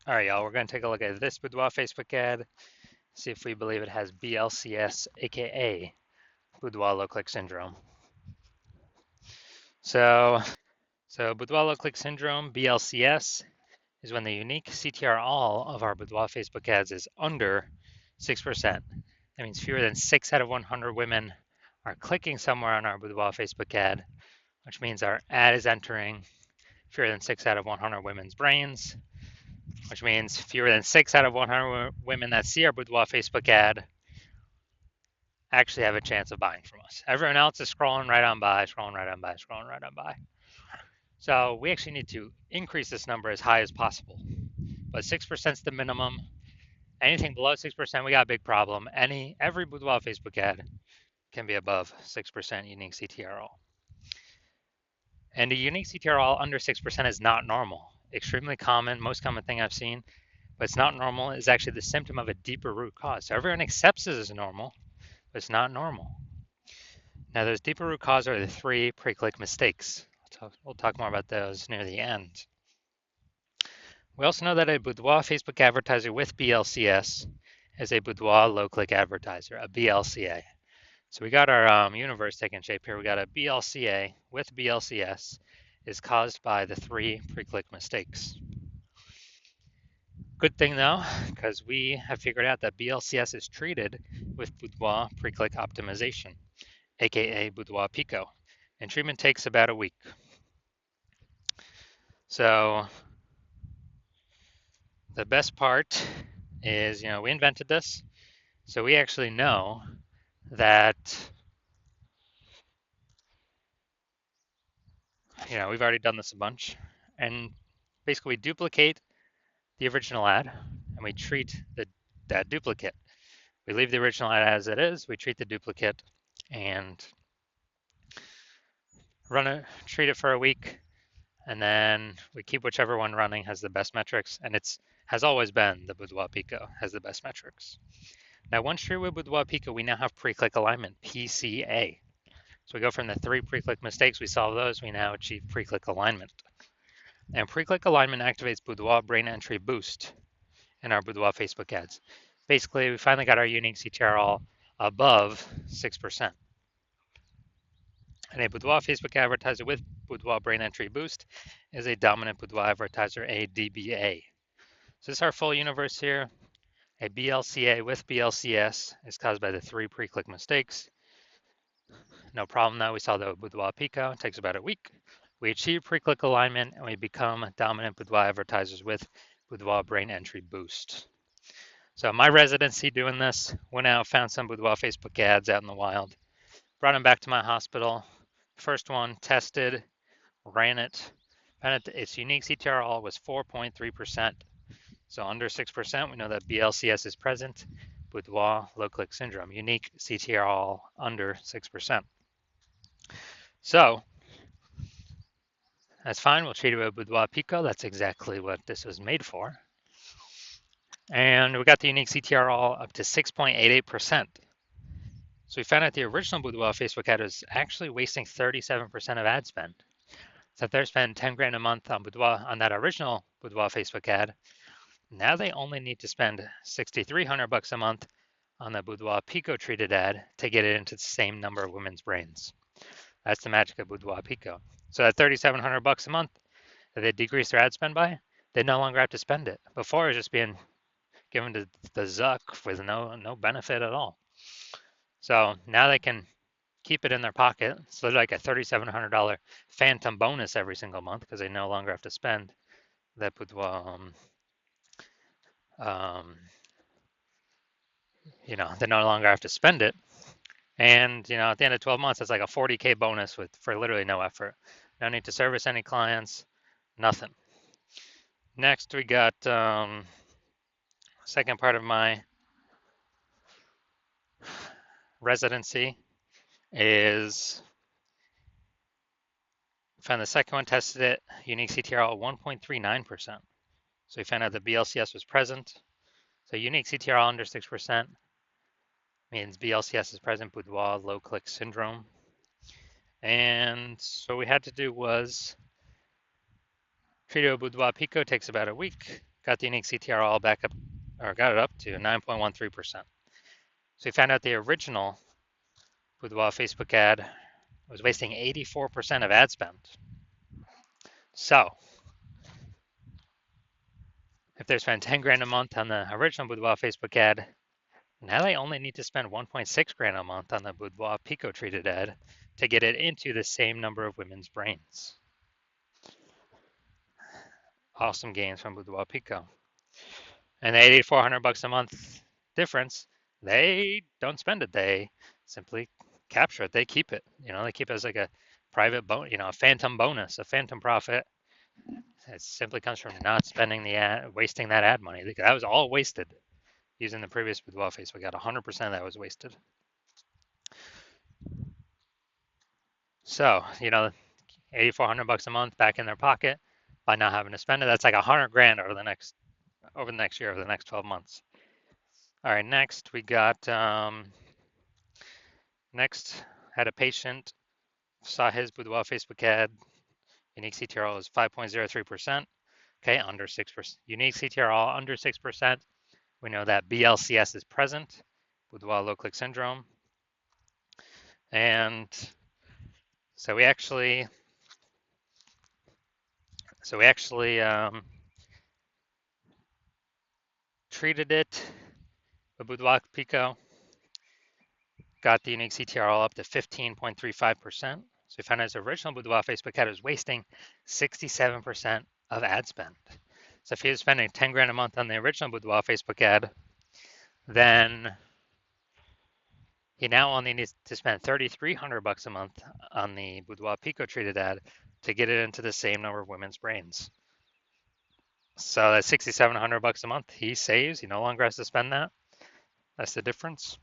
All right, y'all, we're going to take a look at this Boudoir Facebook ad, see if we believe it has BLCS, aka Boudoir low click syndrome. So Boudoir low click syndrome, BLCS, is when the unique CTR all of our Boudoir Facebook ads is under 6%. That means fewer than 6 out of 100 women are clicking somewhere on our Boudoir Facebook ad, which means our ad is entering fewer than 6 out of 100 women's brains, which means fewer than 6 out of 100 women that see our Boudoir Facebook ad actually have a chance of buying from us. Everyone else is scrolling right on by, scrolling right on by, scrolling right on by. So we actually need to increase this number as high as possible. But 6% is the minimum. Anything below 6%, we got a big problem. Every Boudoir Facebook ad can be above 6% unique CTRL. And a unique CTRL under 6% is not normal. Extremely common, most common thing I've seen, but it's not normal. It's actually the symptom of a deeper root cause. So everyone accepts this as normal, but it's not normal. Now, those deeper root cause are the 3 pre-click mistakes. We'll talk more about those near the end. We also know that a Boudoir Facebook advertiser with BLCS is a Boudoir low-click advertiser, a BLCA. So we got our universe taking shape here. We got a BLCA with BLCS is caused by the 3 pre-click mistakes. Good thing though, because we have figured out that BLCS is treated with Boudoir pre-click optimization, aka Boudoir Pico, and treatment takes about a week. So the best part is, we invented this, so we actually know that, we've already done this a bunch, and basically we duplicate the original ad and we treat that duplicate. We leave the original ad as it is, we treat the duplicate and treat it for a week, and then we keep whichever one running has the best metrics, and has always been the Boudoir Pico has the best metrics. Now, once treated with Boudoir Pico, we now have pre-click alignment, PCA. So we go from the 3 pre-click mistakes, we solve those, we now achieve pre-click alignment. And pre-click alignment activates Boudoir brain entry boost in our Boudoir Facebook ads. Basically, we finally got our unique CTRL above 6%. And a Boudoir Facebook advertiser with Boudoir brain entry boost is a dominant Boudoir advertiser, a DBA. So this is our full universe here. A BLCA with BLCS is caused by the 3 pre-click mistakes. No problem though, we saw the Boudoir Pico, it takes about a week. We achieve pre-click alignment and we become dominant Boudoir advertisers with Boudoir brain entry boost. So my residency doing this, went out, found some Boudoir Facebook ads out in the wild, brought them back to my hospital. First one, tested, ran it, found its unique CTRL was 4.3%. So under 6%, we know that BLCS is present. Boudoir low click syndrome, unique CTRL under 6%. So that's fine. We'll treat it with Boudoir Pico. That's exactly what this was made for. And we got the unique CTRL up to 6.88%. So we found out the original Boudoir Facebook ad was actually wasting 37% of ad spend. So if they're spending 10 grand a month on Boudoir, on that original Boudoir Facebook ad, now they only need to spend $6,300 a month on the Boudoir Pico treated ad to get it into the same number of women's brains. That's the magic of Boudoir Pico. So that $3,700 a month that they decrease their ad spend by, they no longer have to spend it. Before it was just being given to the Zuck with no benefit at all. So now they can keep it in their pocket. So they're like a $3,700 phantom bonus every single month because they no longer have to spend that Boudoir. They no longer have to spend it. And, at the end of 12 months, it's like a 40K bonus for literally no effort. No need to service any clients, nothing. Next, we got second part of my residency is found the second one, tested it, unique CTRL 1.39%. So we found out the BLCS was present. So unique CTRL under 6% means BLCS is present, Boudoir low click syndrome. And so what we had to do was treat it with Boudoir Pico, takes about a week. got the unique CTR all back up, or got it up to 9.13%. So we found out the original Boudoir Facebook ad was wasting 84% of ad spend. So if they're spending 10 grand a month on the original Boudoir Facebook ad, now they only need to spend 1.6 grand a month on the Boudoir Pico treated ad to get it into the same number of women's brains. Awesome gains from Boudoir Pico. And the 8,400 bucks a month difference, they don't spend it. They simply capture it. They keep it. They keep it as like a private a phantom bonus, a phantom profit. It simply comes from not spending the ad, wasting that ad money. That was all wasted using the previous Boudoir face. We got 100% of that was wasted. So, 8,400 bucks a month back in their pocket by not having to spend it. That's like 100 grand over the next year, over the next 12 months. All right, next we got next had a patient saw his Boudoir Facebook ad. Unique CTRL is 5.03%. Okay, under 6%. Unique CTRL under 6%. We know that BLCS is present, Boudoir low click syndrome. And so we actually treated it with Boudoir Pico, got the unique CTRL up to 15.35%. So we found his original Boudoir Facebook ad was wasting 67% of ad spend. So if he was spending 10 grand a month on the original Boudoir Facebook ad, then he now only needs to spend 3,300 bucks a month on the Boudoir Pico treated ad to get it into the same number of women's brains. So that's 6,700 bucks a month he saves. He no longer has to spend that. That's the difference.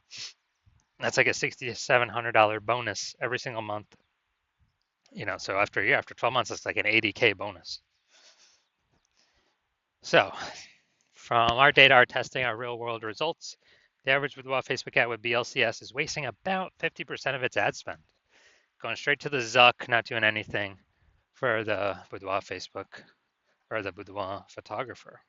That's like a $6,700 bonus every single month. So after a year, after 12 months, it's like an 80K bonus. So from our data, our testing, our real world results, the average Boudoir Facebook ad with BLCS is wasting about 50% of its ad spend, going straight to the Zuck, not doing anything for the Boudoir Facebook or the Boudoir photographer.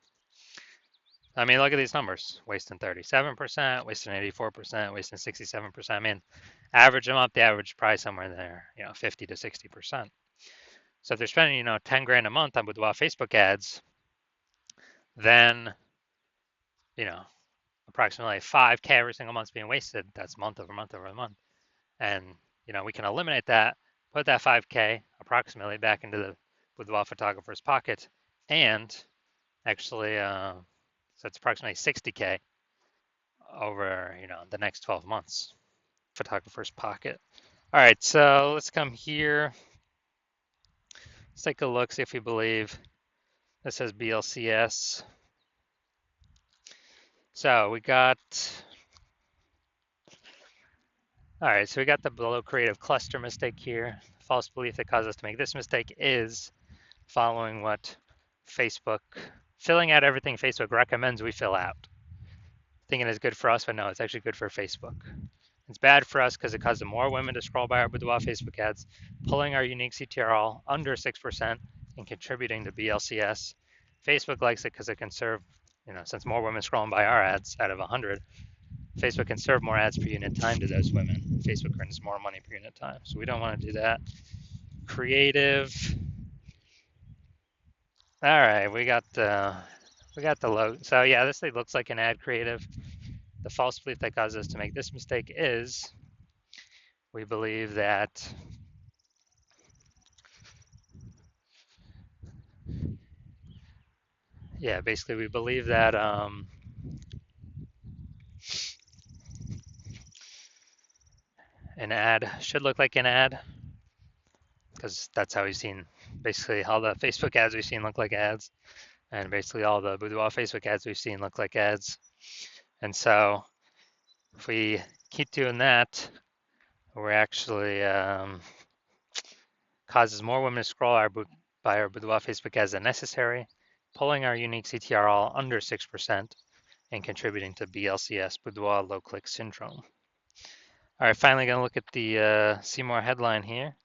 I mean, look at these numbers, wasting 37%, wasting 84%, wasting 67%. I mean, average them up, the average price somewhere in there, 50 to 60%. So if they're spending, 10 grand a month on Boudoir Facebook ads, then, approximately 5K every single month is being wasted. That's month over month over month. And, we can eliminate that, put that 5K approximately back into the Boudoir photographer's pocket, and actually, so it's approximately 60K over, the next 12 months, photographer's pocket. All right, so let's come here. Let's take a look, see if we believe this says BLCS. So we got, all right, so we got the below creative cluster mistake here. False belief that caused us to make this mistake is following what Facebook, filling out everything Facebook recommends we fill out. Thinking it's good for us, but no, it's actually good for Facebook. It's bad for us because it causes more women to scroll by our Boudoir Facebook ads, pulling our unique CTRL under 6% and contributing to BLCS. Facebook likes it because it can serve, since more women scrolling by our ads out of 100, Facebook can serve more ads per unit time to those women. Facebook earns more money per unit time. So we don't want to do that. Creative. All right, we got the logo. So yeah, this thing looks like an ad creative. The false belief that caused us to make this mistake is we believe that basically we believe that an ad should look like an ad because that's how we've seen basically all the Facebook ads we've seen look like ads, and basically all the Boudoir Facebook ads we've seen look like ads. And so if we keep doing that, we're actually causes more women to scroll by our Boudoir Facebook ads than necessary, pulling our unique CTRL under 6% and contributing to BLCS, Boudoir low click syndrome. All right, finally gonna look at the see more headline here.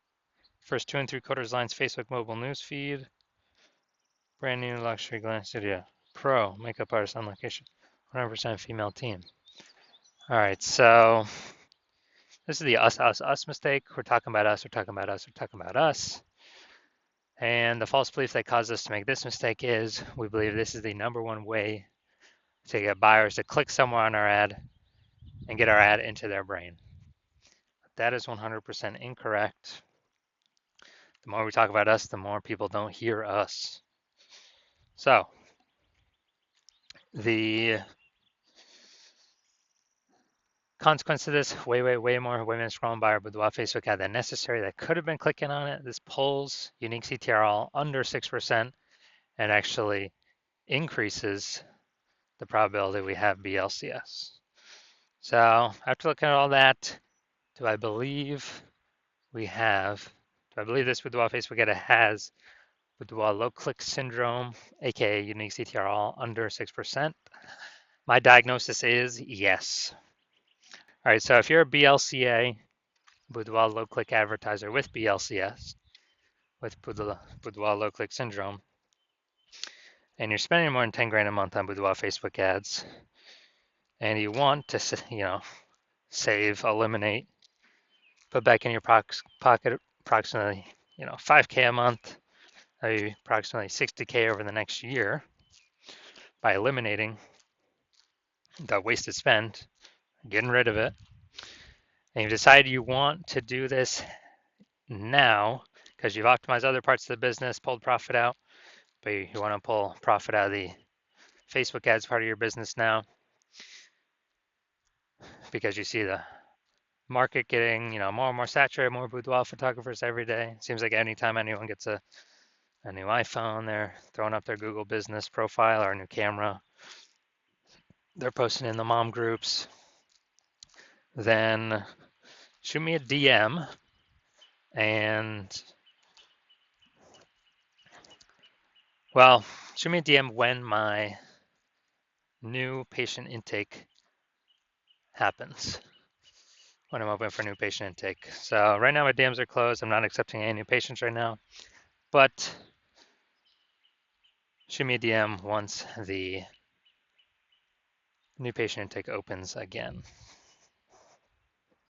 First 2 3/4 lines Facebook mobile news feed. Brand new luxury glass studio. Pro, makeup artist on location, 100% female team. All right, so this is the us mistake. We're talking about us, we're talking about us, we're talking about us. And the false belief that caused us to make this mistake is we believe this is the number one way to get buyers to click somewhere on our ad and get our ad into their brain. That is 100% incorrect. The more we talk about us, the more people don't hear us. So, the consequence of this, way more women scrolling by our Boudoir Facebook ad than necessary that could have been clicking on it. This pulls unique CTRL under 6% and actually increases the probability we have BLCS. So after looking at all that, do I believe this Boudoir Facebook ad has Boudoir low click syndrome, aka unique CTRL under 6%? My diagnosis is yes. All right, so if you're a BLCA, Boudoir low click advertiser with BLCS, with Boudoir low click syndrome, and you're spending more than 10 grand a month on Boudoir Facebook ads, and you want to, save, eliminate, put back in your pocket approximately, 5K a month, approximately 60K over the next year by eliminating the wasted spend, getting rid of it, and you decide you want to do this now because you've optimized other parts of the business, pulled profit out, but you want to pull profit out of the Facebook ads part of your business now because you see the market getting, more and more saturated, more boudoir photographers every day. It seems like anytime anyone gets a new iPhone, they're throwing up their Google business profile or a new camera. They're posting in the mom groups. Then shoot me a DM and, well, shoot me a DM when my new patient intake happens, when I'm open for new patient intake. So right now my DMs are closed. I'm not accepting any new patients right now, but shoot me a DM once the new patient intake opens again.